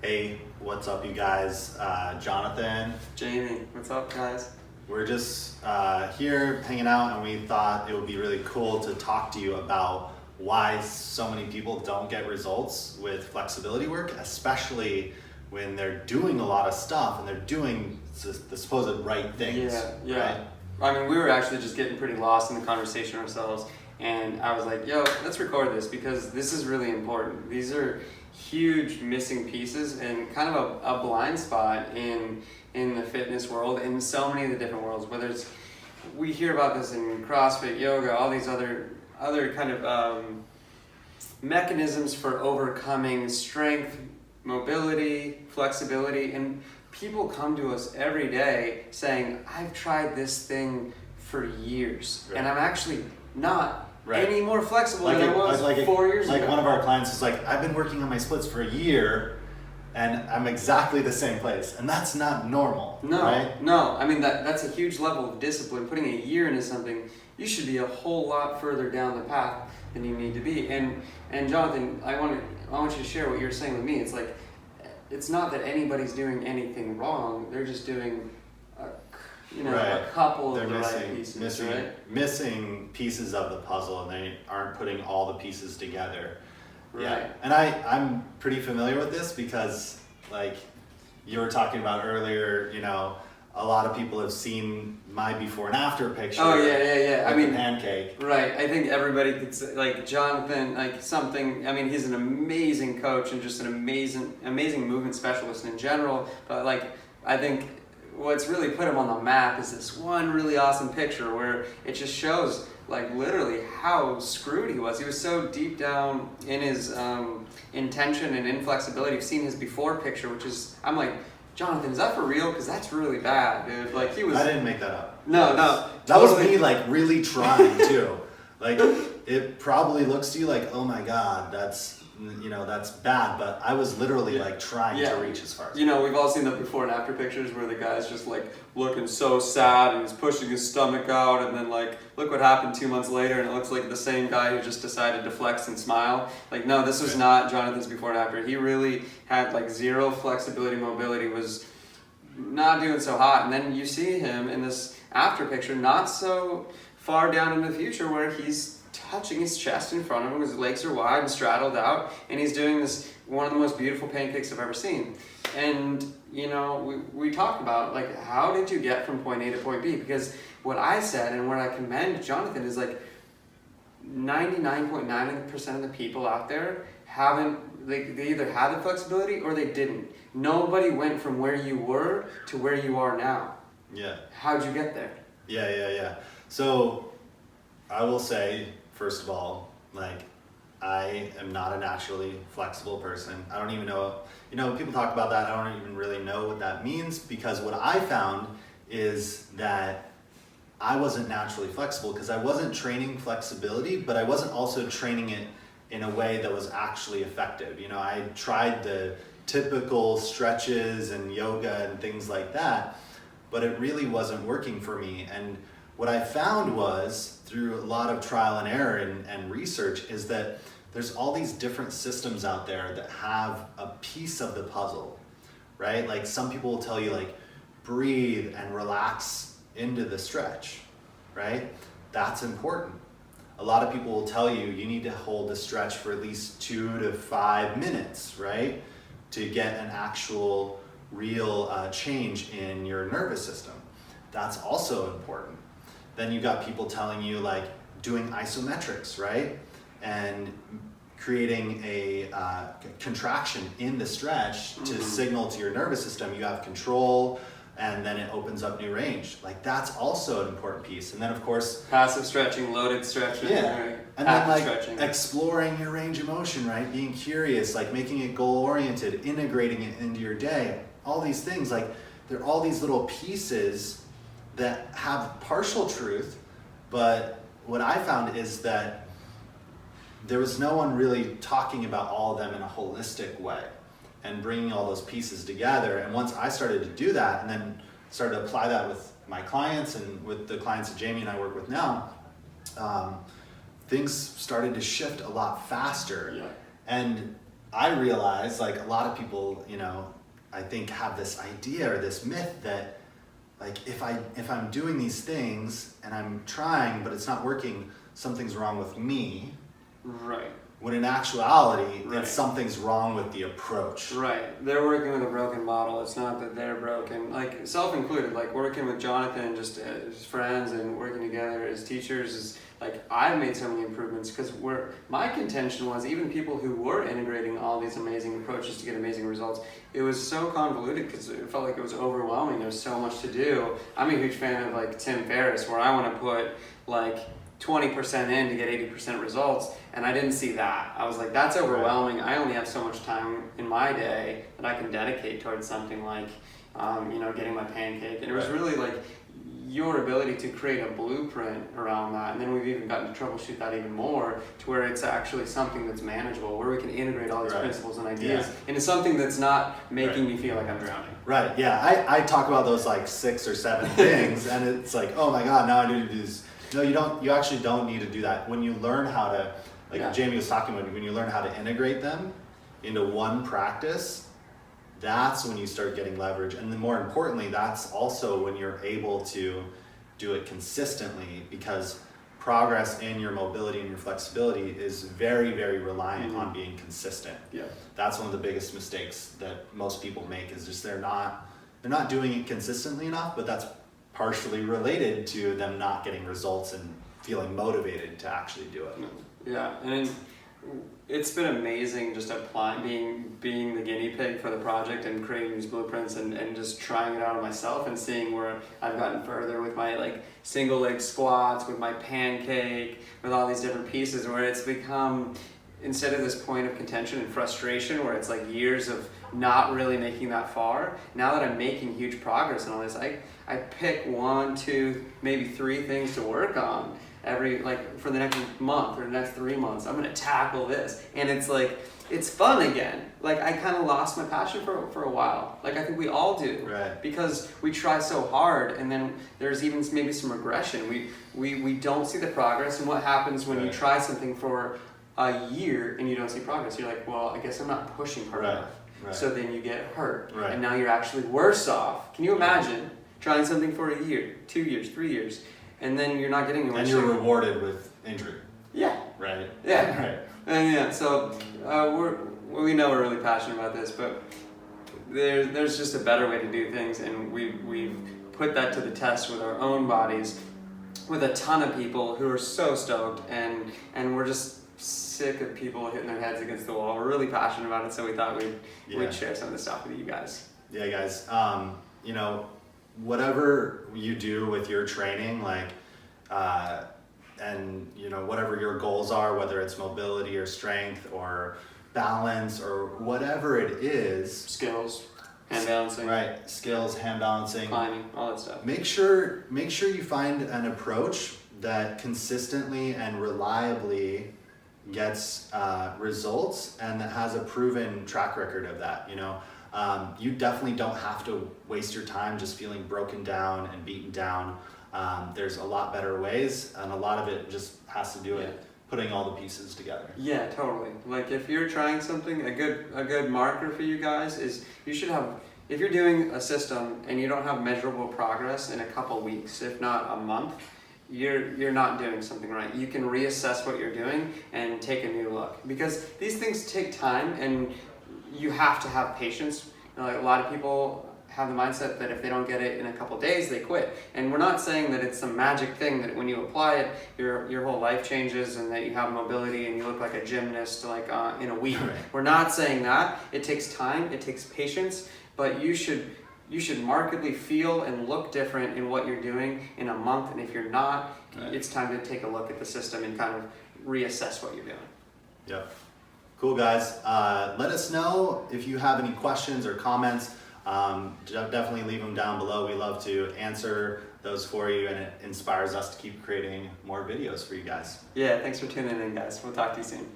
Hey, what's up, you guys? Jonathan. Jamie, what's up, guys? We're just here hanging out, and we thought it would be really cool to talk to you about why so many people don't get results with flexibility work, especially when they're doing a lot of stuff and they're doing the supposed right things. Yeah. Right? I mean, we were actually just getting pretty lost in the conversation ourselves, and I was like, yo, let's record this because this is really important. These are huge missing pieces and kind of a blind spot in the fitness world, in so many of the different worlds, whether it's, we hear about this in CrossFit, yoga, all these other kind of mechanisms for overcoming strength, mobility, flexibility, and people come to us every day saying, I've tried this thing for years, and I'm actually not any more flexible than I was 4 years ago. Like one of our clients was like, I've been working on my splits for a year, and I'm exactly the same place, and that's not normal. Right? No. I mean, that's a huge level of discipline. Putting a year into something, you should be a whole lot further down the path than you need to be. And Jonathan, I want you to share what you're saying with me. It's like, it's not that anybody's doing anything wrong. They're just doing a couple of the right pieces, missing pieces of the puzzle, and they aren't putting all the pieces together. Right. Yeah, and I'm pretty familiar with this because, like you were talking about earlier, a lot of people have seen my before and after picture. Oh yeah. I mean, pancake. Right. I think everybody could say, like Jonathan, I mean, he's an amazing coach and just an amazing movement specialist in general. But I think what's really put him on the map is this one really awesome picture where it just shows literally how screwed he was. He was so deep down in his intention and inflexibility. I've seen his before picture, which is, I'm like, Jonathan, is that for real? Because that's really bad, dude. He was. I didn't make that up. No. That totally. Was me really trying too. It probably looks to you like, oh my God, that's bad, but I was literally trying to reach as far as. We've all seen the before and after pictures where the guy's just looking so sad and he's pushing his stomach out, and then look what happened 2 months later, and it looks like the same guy who just decided to flex and smile. No, this was not Jonathan's before and after. He really had zero flexibility, mobility, was not doing so hot, and then you see him in this after picture, not so far down in the future, where he's touching his chest in front of him, his legs are wide and straddled out, and he's doing this, one of the most beautiful pancakes I've ever seen. And we talked about how did you get from point A to point B? Because what I said and what I commend Jonathan is 99.9% of the people out there haven't, they either had the flexibility or they didn't. Nobody went from where you were to where you are now. Yeah. How'd you get there? Yeah. So I will say, first of all, I am not a naturally flexible person. I don't even know, people talk about that. I don't even really know what that means, because what I found is that I wasn't naturally flexible because I wasn't training flexibility, but I wasn't also training it in a way that was actually effective. I tried the typical stretches and yoga and things like that, but it really wasn't working for me. And what I found was, through a lot of trial and error and research, is that there's all these different systems out there that have a piece of the puzzle, right? Some people will tell you breathe and relax into the stretch, right? That's important. A lot of people will tell you need to hold the stretch for at least 2 to 5 minutes, right? To get an actual real change in your nervous system. That's also important. Then you've got people telling you doing isometrics, right? And creating a contraction in the stretch to signal to your nervous system you have control, and then it opens up new range. That's also an important piece. And then of course, passive stretching, loaded stretching. Yeah. And then stretching. Exploring your range of motion, right? Being curious, making it goal oriented, integrating it into your day. All these things, there are all these little pieces that have partial truth, but what I found is that there was no one really talking about all of them in a holistic way and bringing all those pieces together. And once I started to do that, and then started to apply that with my clients and with the clients that Jamie and I work with now, things started to shift a lot faster. Yeah. And I realize, like, a lot of people, you know, I think have this idea or this myth that, like, if I'm doing these things and I'm trying but it's not working, something's wrong with me. Right. When in actuality, Right. it's something's wrong with the approach. Right. They're working with a broken model. It's not that they're broken. Like, self-included, like working with Jonathan just as friends and working together as teachers is like, I've made so many improvements because my contention was even people who were integrating all these amazing approaches to get amazing results, it was so convoluted because it felt like it was overwhelming. There was so much to do. I'm a huge fan of like Tim Ferriss, where I want to put like 20% in to get 80% results, and I didn't see that. I was like, that's overwhelming. I only have so much time in my day that I can dedicate towards something like, you know, getting my pancake. And it was really like your ability to create a blueprint around that. And then we've even gotten to troubleshoot that even more to where it's actually something that's manageable, where we can integrate all these principles and ideas into something that's not making me feel like I'm drowning. Right, yeah. I talk about those like 6 or 7 things, and it's like, oh my God, now I need to do this. No, you don't. You actually don't need to do that. When you learn how to, like Jamie was talking about, when you learn how to integrate them into one practice, that's when you start getting leverage. And then more importantly, that's also when you're able to do it consistently, because progress in your mobility and your flexibility is very, very reliant on being consistent. Yeah. That's one of the biggest mistakes that most people make, is just they're not doing it consistently enough, but that's partially related to them not getting results and feeling motivated to actually do it. Yeah, and it's been amazing just applying, being the guinea pig for the project and creating these blueprints and just trying it out on myself and seeing where I've gotten further with my like single leg squats, with my pancake, with all these different pieces, where it's become, instead of this point of contention and frustration where it's like years of not really making that far, now that I'm making huge progress in all this, I pick 1, 2, maybe 3 things to work on every, like for the next month or the next 3 months. I'm gonna tackle this, and it's like, it's fun again. Like, I kind of lost my passion for a while. Like, I think we all do, right? Because we try so hard, and then there's even maybe some regression. We don't see the progress, and what happens when you try something for a year and you don't see progress? You're like, well, I guess I'm not pushing hard enough. Right. So then you get hurt, and now you're actually worse off. Can you imagine trying something for a year, 2 years, 3 years, and then you're not getting anywhere? And you're rewarded with injury. Yeah. Right. Yeah. Right. And yeah, so we know we're really passionate about this, but there's just a better way to do things, and we've put that to the test with our own bodies, with a ton of people who are so stoked, and we're just sick of people hitting their heads against the wall. We're really passionate about it, so we thought we'd share some of the stuff with you guys. Yeah, guys. You know, whatever you do with your training, like, and you know, whatever your goals are, whether it's mobility or strength or balance or whatever it is, skills, hand balancing, right? Skills, hand balancing, climbing, all that stuff. Make sure you find an approach that consistently and reliably gets results, and that has a proven track record of that. You know, you definitely don't have to waste your time just feeling broken down and beaten down. There's a lot better ways, and a lot of it just has to do with putting all the pieces together. Yeah, totally. Like, if you're trying something, a good marker for you guys is you should have, if you're doing a system and you don't have measurable progress in a couple weeks, if not a month, you're not doing something right. You can reassess what you're doing and take a new look, because these things take time, and you have to have patience. You know, like, a lot of people have the mindset that if they don't get it in a couple days, they quit. And we're not saying that it's some magic thing that when you apply it, your whole life changes and that you have mobility and you look like a gymnast like in a week. Right. We're not saying that. It takes time, it takes patience, but you should markedly feel and look different in what you're doing in a month. And if you're not, it's time to take a look at the system and kind of reassess what you're doing. Yep. Cool, guys. Let us know if you have any questions or comments. Definitely leave them down below. We love to answer those for you, and it inspires us to keep creating more videos for you guys. Yeah, thanks for tuning in, guys. We'll talk to you soon.